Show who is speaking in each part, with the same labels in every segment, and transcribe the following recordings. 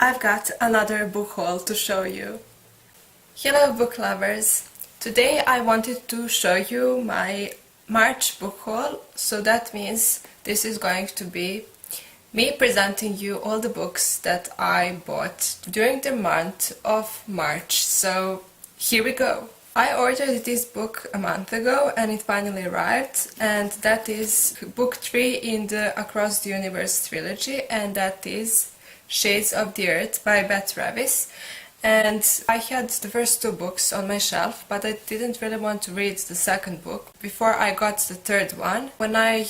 Speaker 1: I've got another book haul to show you. Hello book lovers! Today I wanted to show you my March book haul, so that means this is going to be me presenting you all the books that I bought during the month of March. So here we go! I ordered this book a month ago and it finally arrived, and that is book 3 in the Across the Universe trilogy, and that is Shades of the Earth by Beth Revis. And I had the first 2 books on my shelf, but I didn't really want to read the second book before I got the third one. When I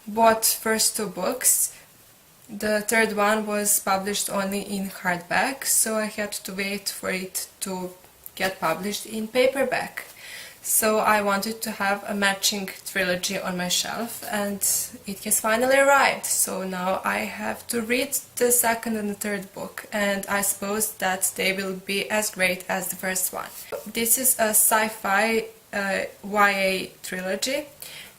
Speaker 1: bought first 2 books, the third one was published only in hardback, so I had to wait for it to get published in paperback. So I wanted to have a matching trilogy on my shelf, and it has finally arrived. So now I have to read the second and the third book, and I suppose that they will be as great as the first one. This is a sci-fi YA trilogy,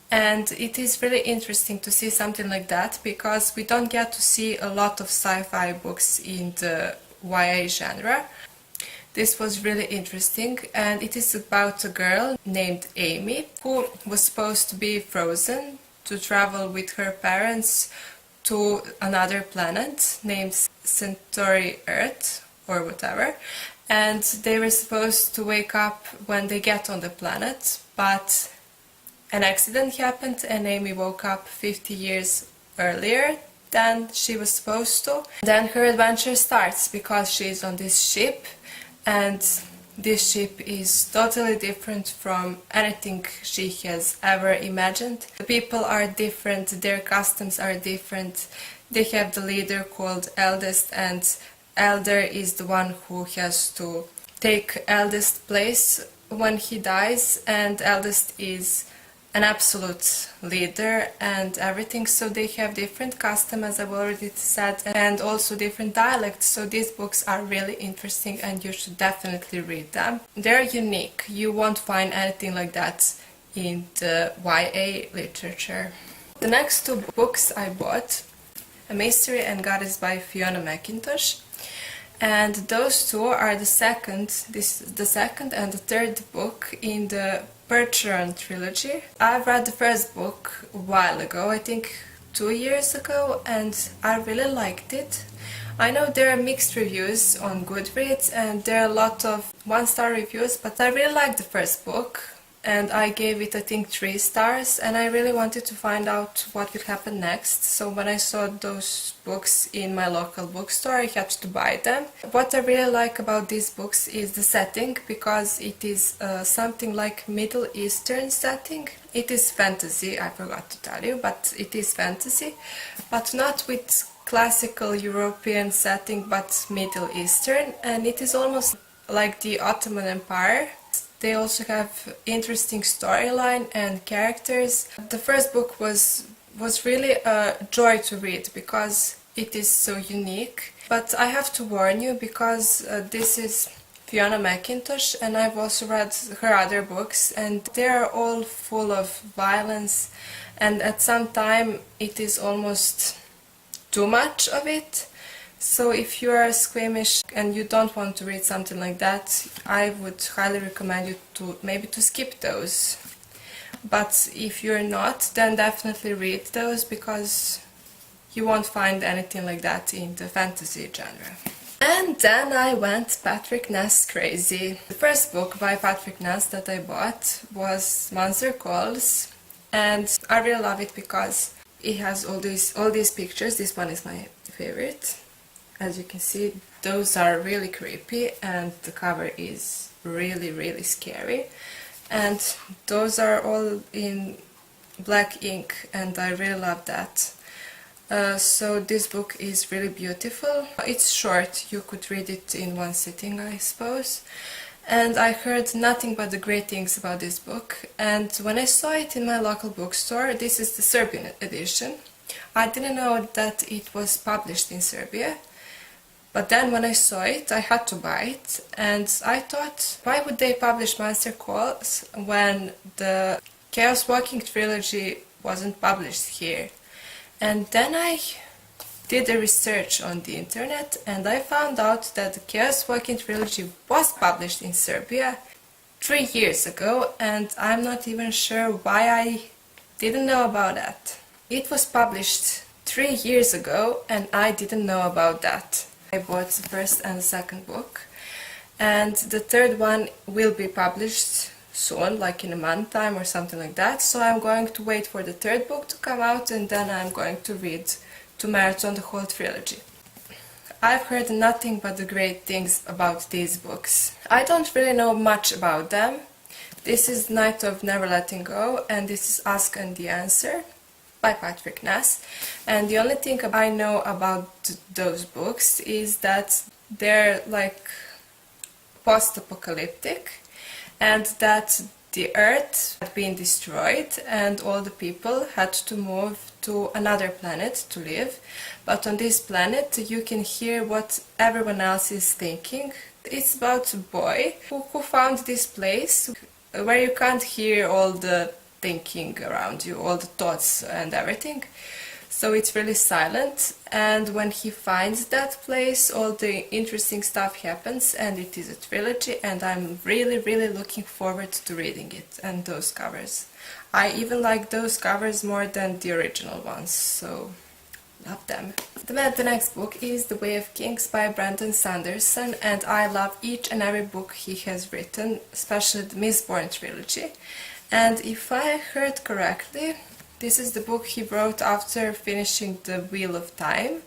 Speaker 1: and it is really interesting to see something like that because we don't get to see a lot of sci-fi books in the YA genre. This was really interesting, and it is about a girl named Amy who was supposed to be frozen to travel with her parents to another planet named Centauri Earth or whatever, and they were supposed to wake up when they get on the planet, but an accident happened and Amy woke up 50 years earlier than she was supposed to. Then her adventure starts because she is on this ship, and this ship is totally different from anything she has ever imagined. The people are different, their customs are different. They have the leader called Eldest, and Elder is the one who has to take Eldest's place when he dies, and Eldest is an absolute leader and everything, so they have different customs, as I've already said, and also different dialects. So these books are really interesting and you should definitely read them. They're unique, you won't find anything like that in the YA literature. The next 2 books I bought, A Mystery and Goddess by Fiona McIntosh, and those 2 are the second and the third book in the Percheron trilogy. I've read the first book a while ago, I think 2 years ago, and I really liked it. I know there are mixed reviews on Goodreads and there are a lot of 1-star reviews, but I really liked the first book and I gave it, I think, 3 stars, and I really wanted to find out what would happen next. So when I saw those books in my local bookstore, I had to buy them. What I really like about these books is the setting, because it is something like Middle Eastern setting. It is fantasy, I forgot to tell you, but it is fantasy, but not with classical European setting, but Middle Eastern, and it is almost like the Ottoman Empire. They also have interesting storyline and characters. The first book was really a joy to read because it is so unique. But I have to warn you, because this is Fiona McIntosh and I've also read her other books, and they are all full of violence, and at some time it is almost too much of it. So if you are squeamish and you don't want to read something like that, I would highly recommend you to maybe skip those. But if you're not, then definitely read those, because you won't find anything like that in the fantasy genre. And then I went Patrick Ness crazy. The first book by Patrick Ness that I bought was Monster Calls, and I really love it because it has all these pictures. This one is my favorite. As you can see, those are really creepy and the cover is really scary, and those are all in black ink and I really love that. So this book is really beautiful. It's short, you could read it in one sitting, I suppose, and I heard nothing but the great things about this book. And when I saw it in my local bookstore, this is the Serbian edition. I didn't know that it was published in Serbia. But then when I saw it, I had to buy it, and I thought, why would they publish Monster Calls when the Chaos Walking trilogy wasn't published here? And then I did a research on the internet and I found out that the Chaos Walking trilogy was published in Serbia 3 years ago, and I'm not even sure why I didn't know about that. It was published 3 years ago and I didn't know about that. I bought the first and the second book, and the third one will be published soon, like in a month time or something like that, so I'm going to wait for the third book to come out and then I'm going to read, to marathon the whole trilogy. I've heard nothing but the great things about these books. I don't really know much about them. This is Night of Never Letting Go and this is Ask and the Answer by Patrick Ness. And the only thing I know about those books is that they're like post-apocalyptic and that the earth had been destroyed and all the people had to move to another planet to live, but on this planet you can hear what everyone else is thinking. It's about a boy who found this place where you can't hear all the thinking around you, all the thoughts and everything. So it's really silent, and when he finds that place all the interesting stuff happens, and it is a trilogy and I'm really looking forward to reading it and those covers. I even like those covers more than the original ones, so love them. The next book is The Way of Kings by Brandon Sanderson, and I love each and every book he has written, especially the Mistborn trilogy. And if I heard correctly, this is the book he wrote after finishing the Wheel of Time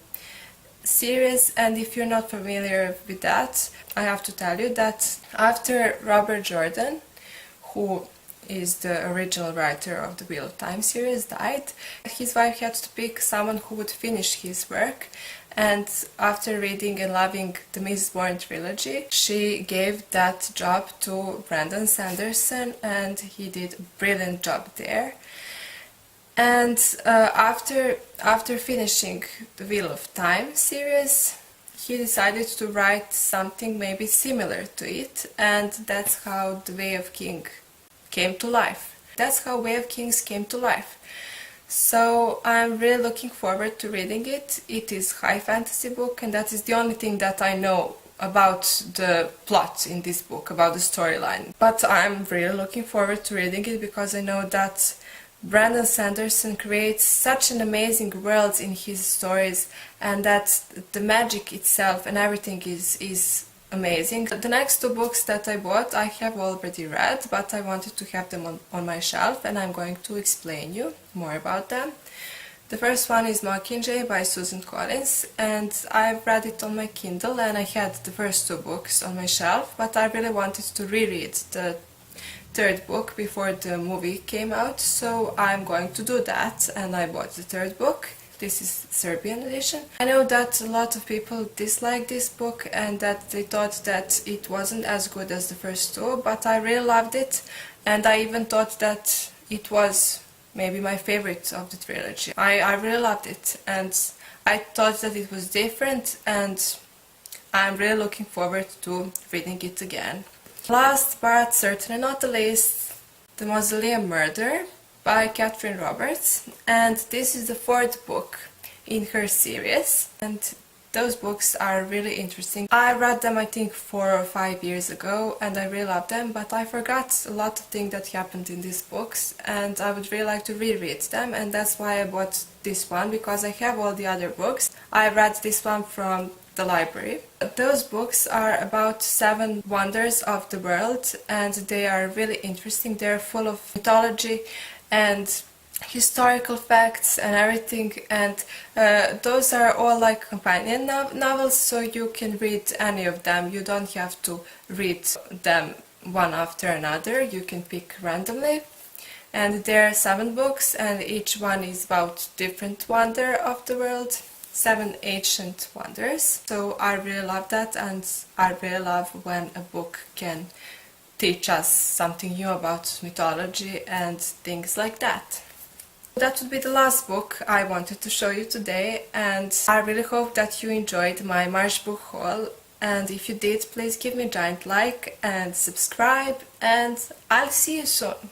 Speaker 1: series, and if you're not familiar with that, I have to tell you that after Robert Jordan, who is the original writer of the Wheel of Time series, died, his wife had to pick someone who would finish his work, and after reading and loving the Mistborn trilogy, she gave that job to Brandon Sanderson and he did a brilliant job there. And after finishing the Wheel of Time series, he decided to write something maybe similar to it, and that's how The Way of King came to life. That's how Way of Kings came to life. So I'm really looking forward to reading it. It is a high fantasy book, and that is the only thing that I know about the plot in this book, about the storyline. But I'm really looking forward to reading it because I know that Brandon Sanderson creates such an amazing world in his stories, and that the magic itself and everything is amazing. The next two books that I bought I have already read, but I wanted to have them on my shelf, and I'm going to explain you more about them. The first one is Mockingjay by Susan Collins, and I've read it on my Kindle and I had the first two books on my shelf, but I really wanted to reread the third book before the movie came out, so I'm going to do that, and I bought the third book. This is Serbian edition. I know that a lot of people dislike this book and that they thought that it wasn't as good as the first two, but I really loved it, and I even thought that it was maybe my favorite of the trilogy. I really loved it, and I thought that it was different, and I'm really looking forward to reading it again. Last but certainly not the least, The Mausoleum Murder by Catherine Roberts, and this is the fourth book in her series, and those books are really interesting. I read them I think 4 or 5 years ago and I really loved them, but I forgot a lot of things that happened in these books and I would really like to reread them, and that's why I bought this one, because I have all the other books. I read this one from the library. Those books are about 7 wonders of the world and they are really interesting. They're full of mythology and historical facts and everything, and those are all like companion novels, so you can read any of them. You don't have to read them one after another, you can pick randomly. And there are 7 books and each one is about different wonder of the world, 7 ancient wonders. So I really love that, and I really love when a book can teach us something new about mythology and things like that. That would be the last book I wanted to show you today, and I really hope that you enjoyed my March book haul, and if you did, please give me a giant like and subscribe, and I'll see you soon.